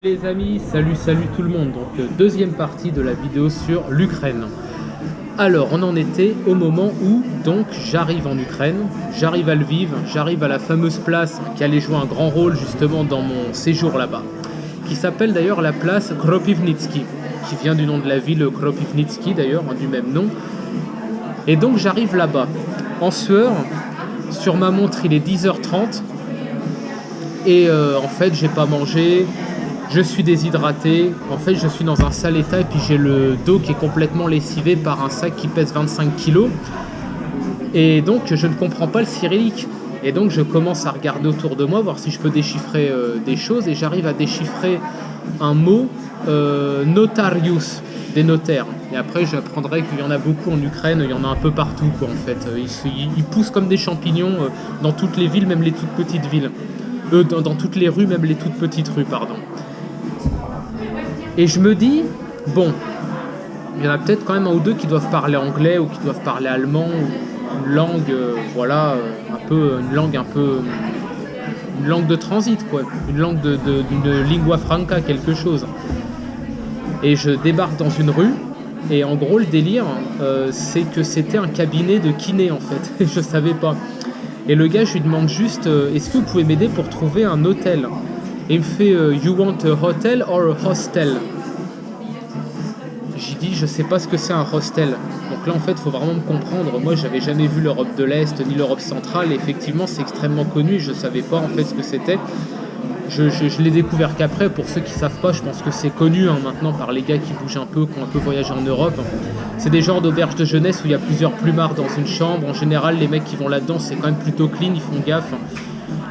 Les amis, salut tout le monde. Donc deuxième partie de la vidéo sur l'Ukraine. Alors on en était au moment où donc j'arrive en Ukraine, j'arrive à Lviv, j'arrive à la fameuse place qui allait jouer un grand rôle justement dans mon séjour là-bas, qui s'appelle d'ailleurs la place Kropivnitsky, qui vient du nom de la ville Kropivnitsky d'ailleurs, du même nom. Et donc j'arrive là-bas en sueur, sur ma montre il est 10h30 et en fait j'ai pas mangé. Je suis déshydraté, en fait je suis dans un sale état et puis j'ai le dos qui est complètement lessivé par un sac qui pèse 25 kg. Et donc je ne comprends pas le cyrillique. Et donc je commence à regarder autour de moi, voir si je peux déchiffrer des choses. Et j'arrive à déchiffrer un mot, notarius, des notaires. Et après j'apprendrai qu'il y en a beaucoup en Ukraine, il y en a un peu partout quoi, en fait. Ils poussent comme des champignons dans toutes les villes, même les toutes petites villes. Dans toutes les rues, même les toutes petites rues, pardon. Et je me dis, bon, il y en a peut-être quand même un ou deux qui doivent parler anglais ou qui doivent parler allemand, ou une langue, une langue de transit, quoi, une langue d'une lingua franca, quelque chose. Et je débarque dans une rue, et en gros, le délire, c'est que c'était un cabinet de kiné, en fait, et je savais pas. Et le gars, je lui demande juste, est-ce que vous pouvez m'aider pour trouver un hôtel ? Et il me fait You want a hotel or a hostel? J'ai dit je sais pas ce que c'est un hostel. Donc là en fait il faut vraiment me comprendre. Moi j'avais jamais vu l'Europe de l'Est ni l'Europe centrale. Et effectivement c'est extrêmement connu. Je savais pas en fait ce que c'était. Je l'ai découvert qu'après. Pour ceux qui savent pas, je pense que c'est connu maintenant par les gars qui bougent un peu, qui ont un peu voyagé en Europe. C'est des genres d'auberges de jeunesse où il y a plusieurs plumards dans une chambre. En général les mecs qui vont là-dedans c'est quand même plutôt clean, ils font gaffe.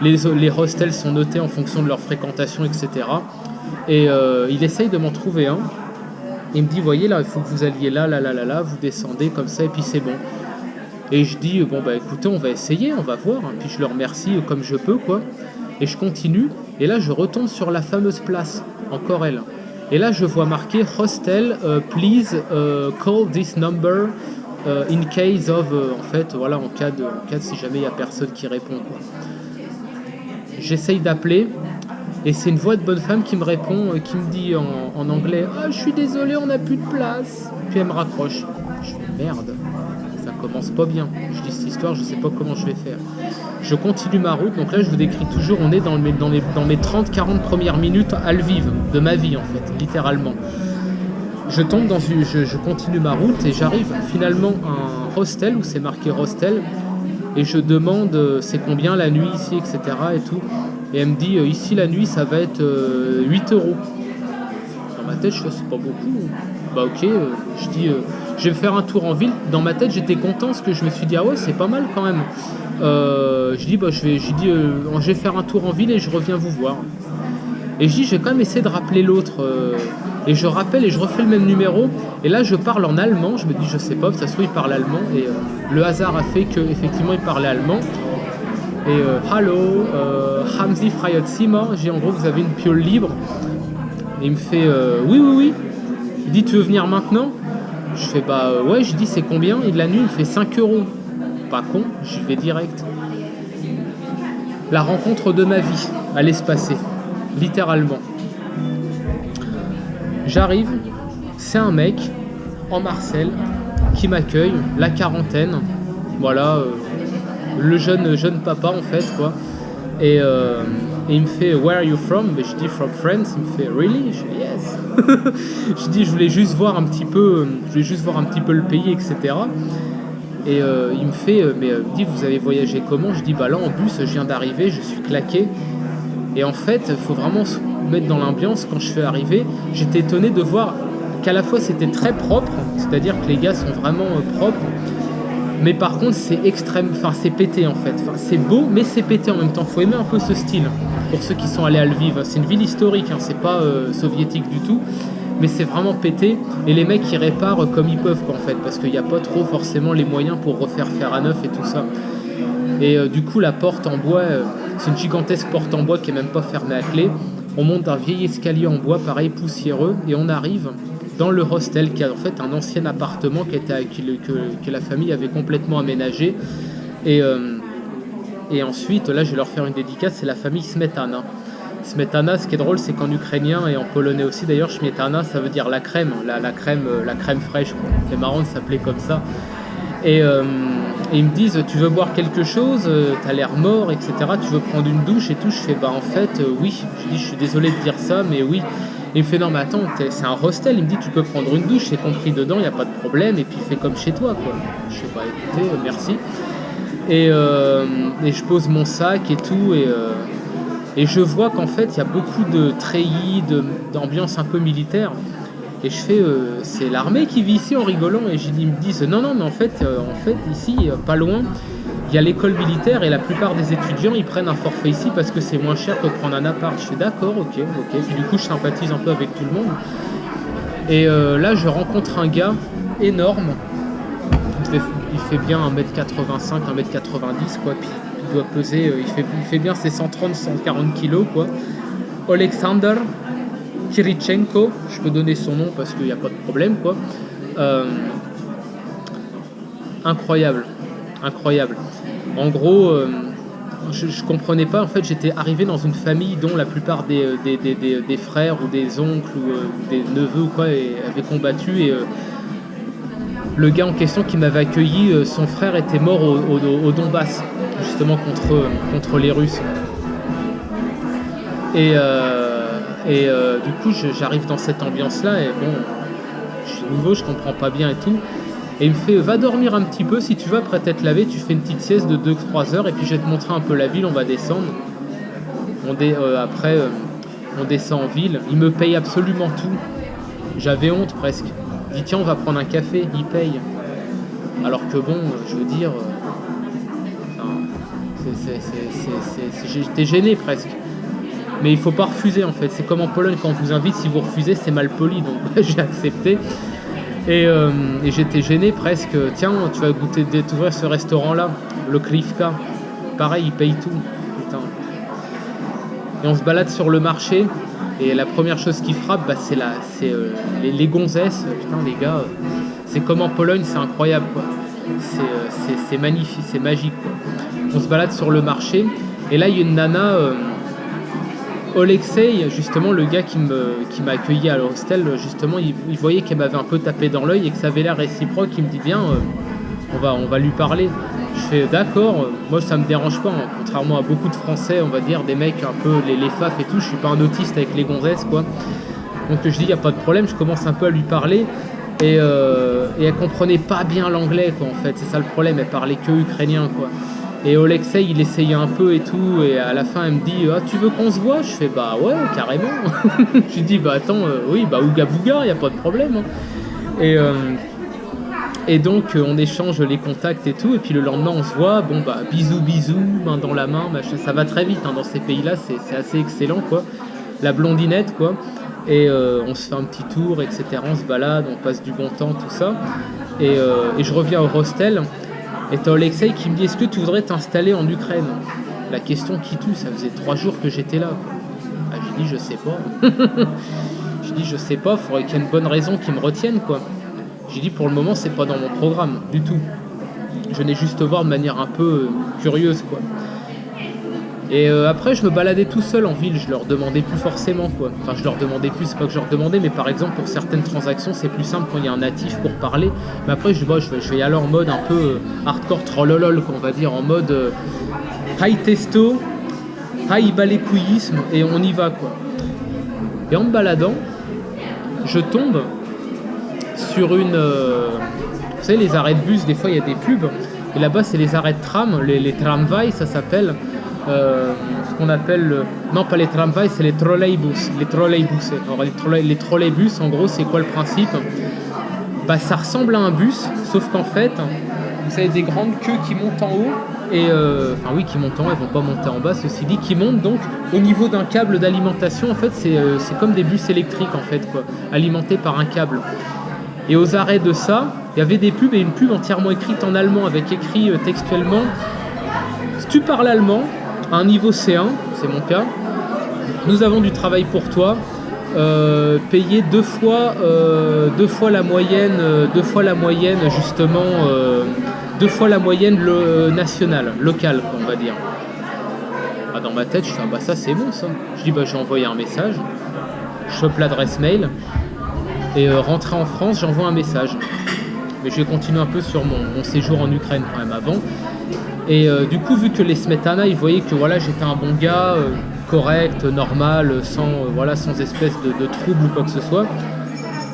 Les hostels sont notés en fonction de leur fréquentation, etc. Et il essaye de m'en trouver un. Il me dit, voyez là, il faut que vous alliez là, vous descendez comme ça, et puis c'est bon. Et je dis, bon bah écoutez, on va essayer, on va voir. Puis je le remercie comme je peux, quoi. Et je continue. Et là, je retombe sur la fameuse place, encore elle. Et là, je vois marqué, hostel, please call this number in case of, en fait, voilà, en cas de si jamais il n'y a personne qui répond, quoi. J'essaye d'appeler et c'est une voix de bonne femme qui me répond, qui me dit en anglais « Ah, je suis désolé, on n'a plus de place ». Puis elle me raccroche. Je fais « Merde, ça commence pas bien ». Je dis cette histoire, je sais pas comment je vais faire. Je continue ma route, donc là je vous décris toujours, on est dans mes 30-40 premières minutes à Lviv de ma vie en fait, littéralement. Je tombe dans je continue ma route et j'arrive finalement à un hostel où c'est marqué hostel. Et je demande c'est combien la nuit ici, etc. et tout. Et elle me dit ici la nuit ça va être 8 euros. Dans ma tête je fais c'est pas beaucoup. Bah ok, je dis je vais faire un tour en ville. Dans ma tête j'étais content parce que je me suis dit ah ouais c'est pas mal quand même. Je dis bah je vais faire un tour en ville et je reviens vous voir. Et je dis je vais quand même essayer de rappeler l'autre. Et je rappelle et je refais le même numéro. Et là je parle en allemand. Je me dis je sais pas, ça se trouve il parle allemand. Et le hasard a fait qu'effectivement il parlait allemand. Et Hallo, haben Sie freie Zimmer? J'ai en gros vous avez une piole libre. Et il me fait oui. Il dit tu veux venir maintenant? Je fais bah ouais, je dis c'est combien? Et de la nuit il me fait 5 euros. Pas con, j'y vais direct. La rencontre de ma vie allait se passer, littéralement. J'arrive, c'est un mec en Marcel qui m'accueille, la quarantaine, voilà, le jeune papa en fait quoi. Et il me fait Where are you from? Mais je dis from France. Il me fait Really? Je dis Yes. Je dis je voulais juste voir un petit peu le pays, etc. Et il me fait mais il dit vous avez voyagé comment? Je dis bah là en bus je viens d'arriver, je suis claqué. Et en fait, il faut vraiment se mettre dans l'ambiance. Quand je suis arrivé, j'étais étonné de voir qu'à la fois c'était très propre, c'est-à-dire que les gars sont vraiment propres, mais par contre c'est extrême, enfin c'est pété en fait. Enfin, c'est beau, mais c'est pété en même temps. Faut aimer un peu ce style. Pour ceux qui sont allés à Lviv, c'est une ville historique, hein, c'est pas soviétique du tout, mais c'est vraiment pété. Et les mecs ils réparent comme ils peuvent quoi, en fait, parce qu'il n'y a pas trop forcément les moyens pour refaire fer à neuf et tout ça. Et du coup la porte en bois, c'est une gigantesque porte en bois qui est même pas fermée à clé. On monte un vieil escalier en bois, pareil poussiéreux, et on arrive dans le hostel qui a en fait un ancien appartement que la famille avait complètement aménagé. Et ensuite, là je vais leur faire une dédicace, c'est la famille Smetana. Smetana, ce qui est drôle, c'est qu'en ukrainien et en polonais aussi, d'ailleurs, śmietana, ça veut dire la crème, la crème fraîche, quoi. C'est marrant de s'appeler comme ça. Et ils me disent, tu veux boire quelque chose, t'as l'air mort, etc. Tu veux prendre une douche et tout. Je fais, bah en fait, oui. Je dis, je suis désolé de dire ça, mais oui. Et il me fait, non mais attends, c'est un hostel. Il me dit, tu peux prendre une douche, c'est compris dedans, il n'y a pas de problème. Et puis fais comme chez toi, quoi. Je fais, bah écoutez, merci. Et je pose mon sac et tout. Et je vois qu'en fait, il y a beaucoup de treillis, d'ambiance un peu militaire. Et je fais, c'est l'armée qui vit ici en rigolant. Et ils me disent, non, mais en fait ici, pas loin, il y a l'école militaire et la plupart des étudiants, ils prennent un forfait ici parce que c'est moins cher que de prendre un appart. Je fais, d'accord, ok. Puis du coup, je sympathise un peu avec tout le monde. Et là, je rencontre un gars énorme. Il fait bien 1m85, 1m90, quoi. Puis il doit peser, il fait bien ses 130, 140 kilos, quoi. Alexander Kirichenko, je peux donner son nom parce qu'il n'y a pas de problème, quoi. Incroyable. En gros, je comprenais pas. En fait, j'étais arrivé dans une famille dont la plupart des frères ou des oncles ou des neveux ou quoi avaient combattu. Et le gars en question qui m'avait accueilli, son frère était mort au Donbass, justement contre les Russes. Et du coup, j'arrive dans cette ambiance-là et bon, je suis nouveau, je comprends pas bien et tout. Et il me fait, va dormir un petit peu, si tu veux, après t'être lavé, tu fais une petite sieste de 2-3 heures et puis je vais te montrer un peu la ville, on va descendre. Après, on descend en ville. Il me paye absolument tout. J'avais honte presque. Il dit, tiens, on va prendre un café, il paye. Alors que bon, je veux dire, j'étais gêné presque. Mais il faut pas refuser en fait. C'est comme en Pologne, quand on vous invite, si vous refusez, c'est mal poli. Donc j'ai accepté. Et j'étais gêné presque. Tiens, tu vas goûter, découvrir ce restaurant-là, le Krivka. Pareil, il paye tout. Putain. Et on se balade sur le marché. Et la première chose qui frappe, bah, c'est les gonzesses. Putain, les gars, c'est comme en Pologne, c'est incroyable, quoi. C'est magnifique, c'est magique, quoi. On se balade sur le marché. Et là, il y a une nana... Alexei, justement, le gars qui m'a accueilli à l'hostel, justement, il voyait qu'elle m'avait un peu tapé dans l'œil et que ça avait l'air réciproque. Il me dit, viens, on va lui parler. Je fais, d'accord, moi ça me dérange pas, hein. Contrairement à beaucoup de Français, on va dire, des mecs un peu les faf et tout, je suis pas un autiste avec les gonzesses, quoi. Donc je dis, y a pas de problème, je commence un peu à lui parler. Et elle comprenait pas bien l'anglais, quoi, en fait, c'est ça le problème, elle parlait que ukrainien, quoi. Et Alexei, il essayait un peu et tout, et à la fin, elle me dit, ah, tu veux qu'on se voit? Je fais, bah ouais, carrément. Je lui dis, bah attends, oui, bah ouga bouga, y a pas de problème, hein. Et donc, on échange les contacts et tout, et puis le lendemain, on se voit, bon, bah bisous, main dans la main, machin, ça va très vite, hein, dans ces pays-là, c'est assez excellent, quoi. La blondinette, quoi. Et on se fait un petit tour, etc. On se balade, on passe du bon temps, tout ça. Et je reviens au hostel. Et t'as Alexei qui me dit, est-ce que tu voudrais t'installer en Ukraine? La question qui tue, ça faisait 3 jours que j'étais là, quoi. Ah, j'ai dit, je sais pas. J'ai dit, je sais pas, faudrait qu'il y ait une bonne raison qui me retienne, quoi. J'ai dit, pour le moment, c'est pas dans mon programme, du tout. Je venais juste te voir de manière un peu curieuse, quoi. Et après, je me baladais tout seul en ville, je leur demandais plus forcément, quoi. Enfin, je leur demandais plus, c'est pas que je leur demandais, mais par exemple, pour certaines transactions, c'est plus simple quand il y a un natif pour parler. Mais après, je vais y aller en mode un peu hardcore trollolol, qu'on va dire, en mode high testo, high balécouillisme, et on y va, quoi. Et en me baladant, je tombe sur une... vous savez, les arrêts de bus, des fois, il y a des pubs, et là-bas, c'est les arrêts de tram, les tramways, ça s'appelle... ce qu'on appelle non pas les tramways, c'est les trolleybus. Alors, les trolleybus, en gros, c'est quoi le principe? Bah, ça ressemble à un bus, sauf qu'en fait, vous avez des grandes queues qui montent en haut et enfin oui, qui montent en haut, elles vont pas monter en bas, ceci dit, qui montent donc au niveau d'un câble d'alimentation. En fait, c'est comme des bus électriques, en fait, quoi, alimentés par un câble. Et aux arrêts de ça, il y avait des pubs, et une pub entièrement écrite en allemand avec écrit textuellement: si tu parles allemand à un niveau C1, c'est mon cas, nous avons du travail pour toi, payer deux fois la moyenne justement, 2 fois la moyenne nationale, locale, on va dire. Ah, dans ma tête, je fais ah bah ça c'est bon ça. Je dis bah j'ai envoyé un message, je chope l'adresse mail et rentrer en France, j'envoie un message. Mais je vais continuer un peu sur mon séjour en Ukraine quand même avant. Et du coup, vu que les Smetana, ils voyaient que voilà, j'étais un bon gars, correct, normal, sans espèce de trouble ou quoi que ce soit,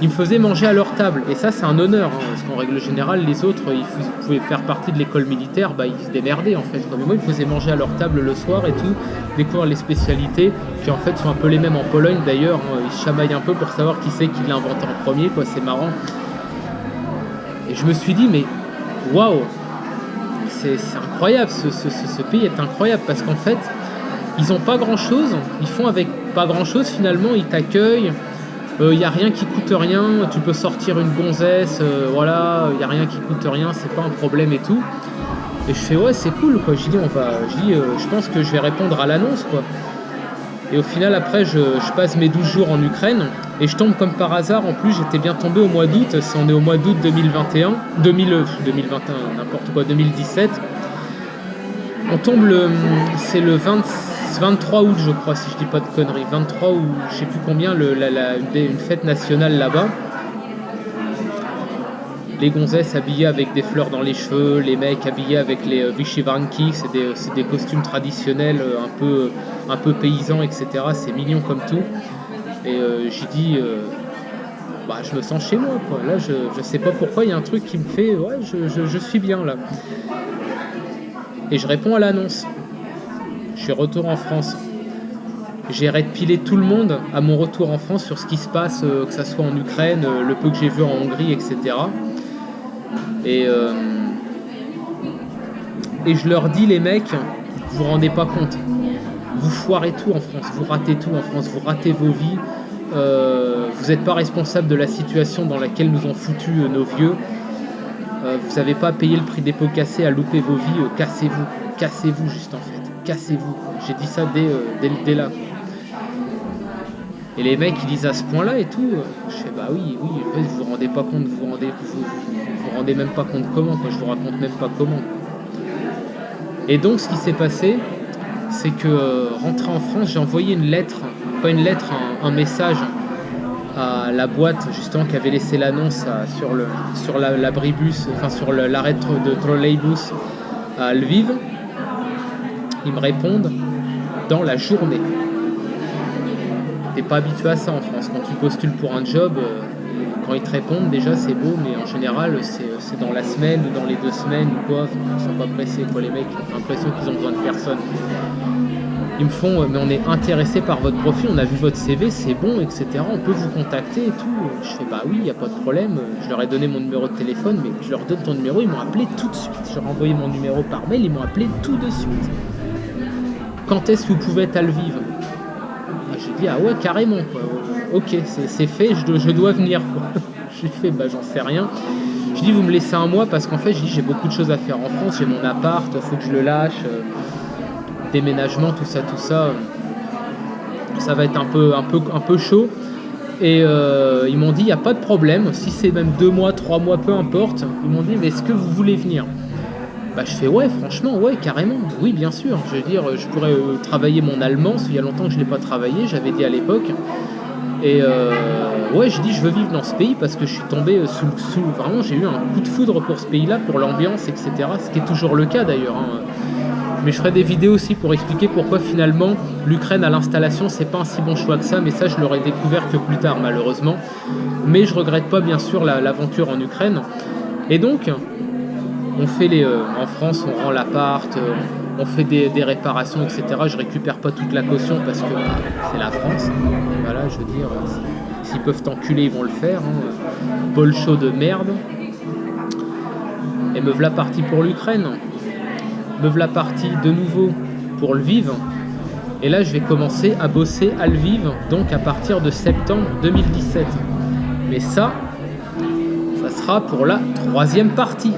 ils me faisaient manger à leur table. Et ça, c'est un honneur, hein, parce qu'en règle générale, les autres, ils pouvaient faire partie de l'école militaire, bah, ils se démerdaient en fait. Mais moi, ils me faisaient manger à leur table le soir et tout, découvrir les spécialités, qui en fait sont un peu les mêmes en Pologne d'ailleurs. Hein, ils se chamaillent un peu pour savoir qui c'est qui l'a inventé en premier, quoi, c'est marrant. Et je me suis dit, mais waouh, c'est incroyable, ce pays est incroyable, parce qu'en fait, ils n'ont pas grand-chose, ils font avec pas grand-chose finalement, ils t'accueillent. Il n'y a rien qui coûte rien, tu peux sortir une gonzesse, voilà, il n'y a rien qui coûte rien, c'est pas un problème et tout. Et je fais ouais, c'est cool quoi. Je pense que je vais répondre à l'annonce quoi. Et au final après je passe mes 12 jours en Ukraine et je tombe comme par hasard, en plus j'étais bien tombé au mois d'août, si on est au mois d'août 2021, 2021 n'importe quoi, 2017. On tombe c'est le 23 août je crois, si je dis pas de conneries, 23 ou je sais plus combien, une fête nationale là-bas. Les gonzesses habillées avec des fleurs dans les cheveux, les mecs habillés avec les vishivanki, c'est des costumes traditionnels un peu paysans, etc. C'est mignon comme tout. Et j'ai dit, je me sens chez moi, quoi. Là, je sais pas pourquoi, il y a un truc qui me fait, ouais, je suis bien là. Et je réponds à l'annonce. Je suis retour en France. J'ai redpilé tout le monde à mon retour en France sur ce qui se passe, que ça soit en Ukraine, le peu que j'ai vu en Hongrie, etc. Et je leur dis, les mecs, vous vous rendez pas compte, vous foirez tout en France, vous ratez tout en France, vous ratez vos vies, vous n'êtes pas responsable de la situation dans laquelle nous ont foutu nos vieux, vous n'avez pas payé le prix des pots cassés à louper vos vies, cassez-vous juste en fait, cassez-vous. J'ai dit ça dès là. Et les mecs ils disent à ce point là et tout, je fais bah oui, en fait, vous vous rendez pas compte, vous rendez même pas compte comment, quoi, je vous raconte même pas comment. Et donc ce qui s'est passé, c'est que rentré en France, j'ai envoyé une lettre, pas une lettre, un message à la boîte justement qui avait laissé l'annonce sur l'abribus, enfin sur l'arrêt de trolleybus à Lviv. Ils me répondent dans la journée. T'es pas habitué à ça en France. Quand tu postules pour un job, quand ils te répondent, déjà c'est beau, mais en général c'est dans la semaine ou dans les 2 semaines ou quoi. Ils sont pas pressés, quoi, les mecs. J'ai l'impression qu'ils ont besoin de personne. Ils me font, mais on est intéressé par votre profil, on a vu votre CV, c'est bon, etc. On peut vous contacter et tout. Je fais bah oui, il n'y a pas de problème. Je leur ai donné mon numéro de téléphone, mais je leur donne ton numéro, ils m'ont appelé tout de suite. Je leur ai envoyé mon numéro par mail, ils m'ont appelé tout de suite. Quand est-ce que vous pouvez être à Lviv ? J'ai dit ah ouais carrément quoi. Ok c'est fait, je dois venir quoi. J'ai fait bah j'en sais rien. Je dis vous me laissez un mois parce qu'en fait j'ai beaucoup de choses à faire en France, j'ai mon appart, faut que je le lâche, déménagement, tout ça, ça va être un peu chaud. Et ils m'ont dit il n'y a pas de problème, si c'est même 2 mois, 3 mois, peu importe. Ils m'ont dit mais est-ce que vous voulez venir ? Bah je fais ouais franchement ouais carrément, oui bien sûr, je veux dire je pourrais travailler mon allemand, parce qu'il y a longtemps que je ne l'ai pas travaillé, j'avais dit à l'époque, et ouais je dis je veux vivre dans ce pays parce que je suis tombé vraiment j'ai eu un coup de foudre pour ce pays là, pour l'ambiance etc, ce qui est toujours le cas d'ailleurs hein. Mais je ferai des vidéos aussi pour expliquer pourquoi finalement l'Ukraine à l'installation c'est pas un si bon choix que ça, mais ça je l'aurais découvert que plus tard malheureusement, mais je regrette pas bien sûr l'aventure en Ukraine. Et donc on fait en France, on rend l'appart, on fait des réparations, etc. Je récupère pas toute la caution parce que c'est la France. Voilà, je veux dire, s'ils peuvent t'enculer, ils vont le faire. Hein. Bol chaud de merde. Et me voilà parti pour l'Ukraine. Me voilà parti de nouveau pour Lviv. Et là, je vais commencer à bosser à Lviv, donc à partir de septembre 2017. Mais ça sera pour la 3e partie.